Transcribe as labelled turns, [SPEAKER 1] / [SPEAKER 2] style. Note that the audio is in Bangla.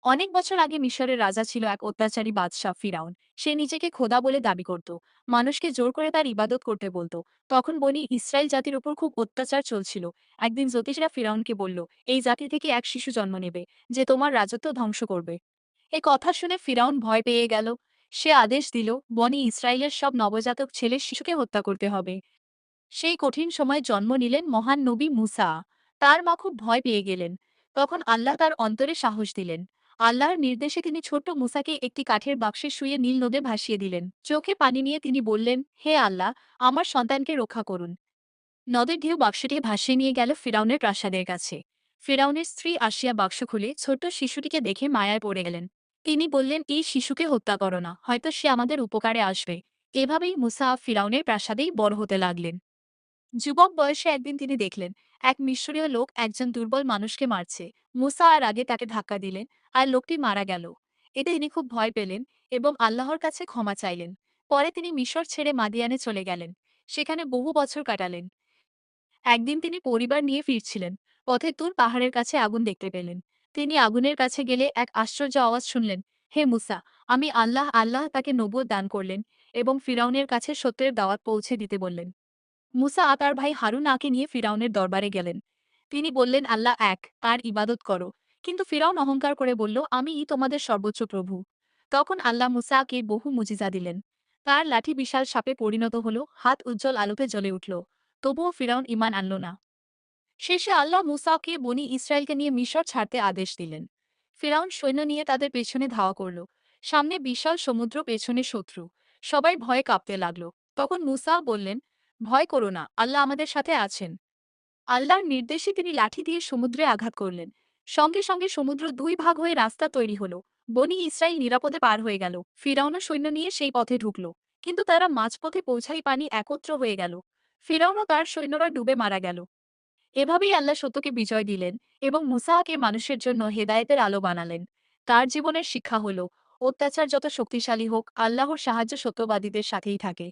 [SPEAKER 1] অনেক বছর আগে মিশরের রাজা ছিল এক অত্যাচারী বাদশাহ ফিরাউন। সে নিজেকে খোদা বলে দাবি করত। মানুষকে জোর করে তার ইবাদত করতে বলতো। তখন বনি ইসরায়েল জাতির উপর খুব অত্যাচার চলছিল। একদিন জ্যোতিষরা ফিরাউনকে বলল, এই জাতি থেকে এক শিশু জন্ম নেবে, যে তোমার রাজত্ব ধ্বংস করবে। এই কথা শুনে ফিরাউন ভয় পেয়ে গেল। সে আদেশ দিল, বনি ইসরায়েলের সব নবজাতক ছেলে শিশুকে হত্যা করতে হবে। সেই কঠিন সময়ে জন্ম নিলেন মহান নবী মুসা। তার মা খুব ভয় পেয়ে গেলেন। তখন আল্লাহ তার অন্তরে সাহস দিলেন। আল্লাহর নির্দেশে তিনি ছোট্ট মুসাকে একটি কাঠের বাক্সে শুয়ে নীল নদে ভাসিয়ে দিলেন। চোখে পানি নিয়ে তিনি বললেন, হে আল্লাহ, আমার সন্তানকে রক্ষা করুন। নদের ঢেউ বাক্সটি ভাসিয়ে নিয়ে গেল ফিরাউনের প্রাসাদের কাছে। ফিরাউনের স্ত্রী আসিয়া বাক্স খুলে ছোট্ট শিশুটিকে দেখে মায়ায় পড়ে গেলেন। তিনি বললেন, এই শিশুকে হত্যা করো না, হয়তো সে আমাদের উপকারে আসবে। এভাবেই মুসা ফিরাউনের প্রাসাদেই বড় হতে লাগলেন। যুবক বয়সে একদিন তিনি দেখলেন এক মিশরীয় লোক একজন দুর্বল মানুষকে মারছে। মুসা আর আগে তাকে ধাক্কা দিলেন, আর লোকটি মারা গেল। এতে তিনি খুব ভয় পেলেন এবং আল্লাহর কাছে ক্ষমা চাইলেন। পরে তিনি মিশর ছেড়ে মাদিয়ানে চলে গেলেন। সেখানে বহু বছর কাটালেন। একদিন তিনি পরিবার নিয়ে ফিরছিলেন। পথে দূর পাহাড়ের কাছে আগুন দেখতে পেলেন। তিনি আগুনের কাছে গেলে এক আশ্চর্য আওয়াজ শুনলেন, হে মুসা, আমি আল্লাহ। আল্লাহ তাকে নবুয়ত দান করলেন এবং ফিরাউনের কাছে সত্যের দাওয়াত পৌঁছে দিতে বললেন। মুসা তার ভাই হারুনাকে নিয়ে ফিরাউনের দরবারে গেলেন। তিনি বললেন, আল্লাহ এক, তার ইবাদত করো। কিন্তু ফিরাউন অহংকার করে বলল, আমিই তোমাদের সর্বোচ্চ প্রভু। তখন আল্লাহ মুসাকে বহু মুজিজা দিলেন। তার লাঠি বিশাল সাপে পরিণত হল, হাত উজ্জ্বল আলোতে জ্বলে উঠল। তবুও ফিরাউন ঈমান আনল না। শেষে আল্লাহ মুসাকে বনি ইসরায়েলকে নিয়ে মিশর ছাড়তে আদেশ দিলেন। ফিরাউন সৈন্য নিয়ে তাদের পেছনে ধাওয়া করল। সামনে বিশাল সমুদ্র, পেছনে শত্রু। সবাই ভয়ে কাঁপতে লাগলো। তখন মুসা বললেন, ভয় করো না, আল্লাহ আমাদের সাথে আছেন। আল্লাহর নির্দেশে তিনি লাঠি দিয়ে সমুদ্রে আঘাত করলেন। সঙ্গে সঙ্গে সমুদ্র দুই ভাগ হয়ে রাস্তা তৈরি হলো। বনি ইসরায়েল নিরাপদে পার হয়ে গেল। ফিরাউনও সৈন্য নিয়ে সেই পথে ঢুকল। কিন্তু তারা মাঝপথে পৌঁছাই পানি একত্র হয়ে গেল। ফিরাউনও তার সৈন্যরা ডুবে মারা গেল। এভাবেই আল্লাহ সত্যকে বিজয় দিলেন এবং মুসাকে মানুষের জন্য হেদায়েতের আলো বানালেন। তার জীবনের শিক্ষা হলো, অত্যাচার যত শক্তিশালী হোক, আল্লাহর সাহায্য সত্যবাদীদের সাথেই থাকে।